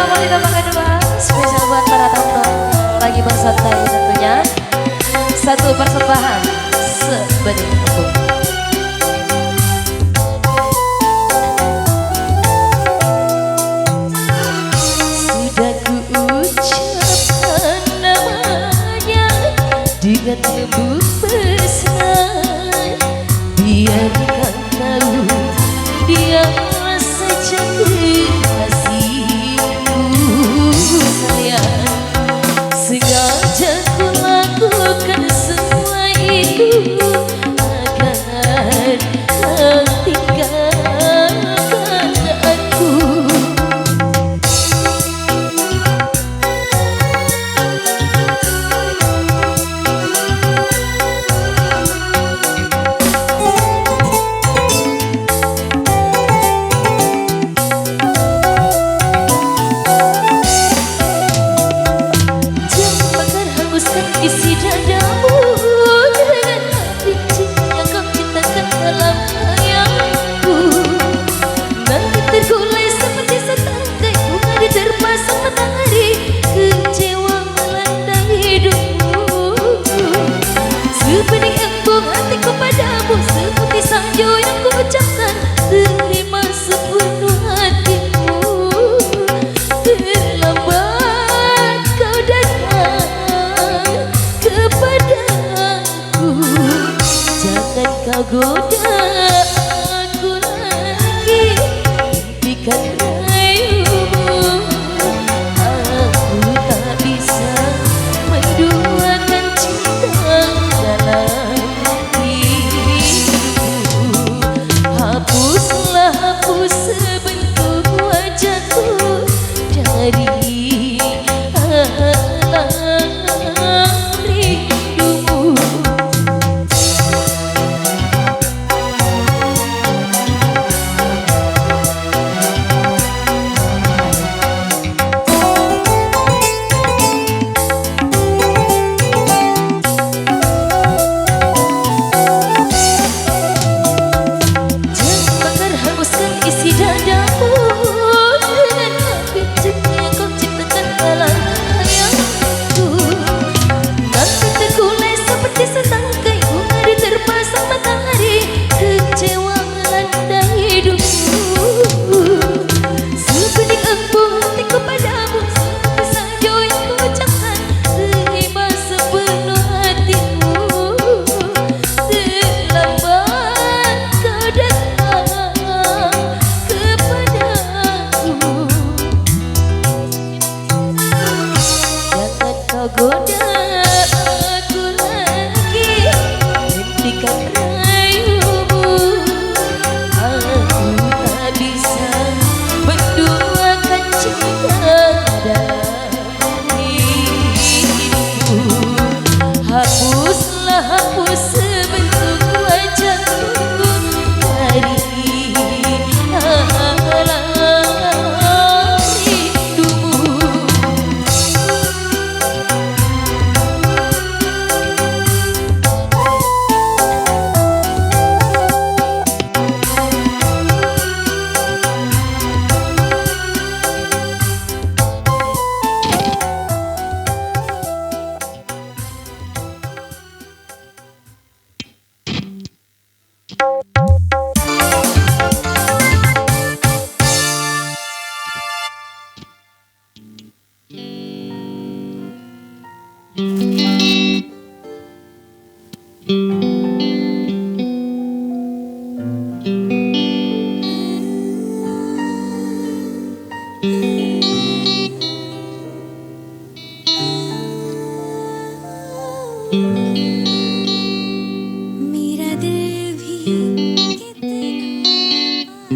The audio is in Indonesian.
nomor ditambah kedua spesial buat para tamu lagi bersantai tentunya. Satu persembahan sebening embun. Sudah ku ucapkan namanya dengan lembut pesan, biarkan tahu dia saja kekasihku sayang. Sengaja ku lakukan semua itu agar kau tinggalkan aku. Isi dadamu dengan benci yang kau ciptakan dalam hayalku. Nanti tergulai seperti setangkai bunga diterpa matahari. Kecewa melanda hidupmu. Sebening embun hatiku padamu, seperti salju yang ku ucapkan. Terima sepenuh hatimu. Terlambat kau datang kepadaku, jangan kau goda aku lagi, impikan rayumu. Aku tak bisa menduakan cinta dalam hidupku. Hapuslah, hapus sebentuk wajahku dari isi dadamu dengan api cinta yang kau ciptakan dalam hayalku. Nanti tergulai seperti setangkai bunga diterpa matahari. Kecewa melanda hidupku. Sebening embun hatiku padamu, seperti salju yang ku ucapkan. Terima sepenuh hatimu. Terlambat kau datang kepadaku, jangan kau goda aku lagi, hentikan rayumu. Aku tak bisa menduakan cinta dalam hidupku. Hapuslah, hapus sebentuk wajahku dari Thank you.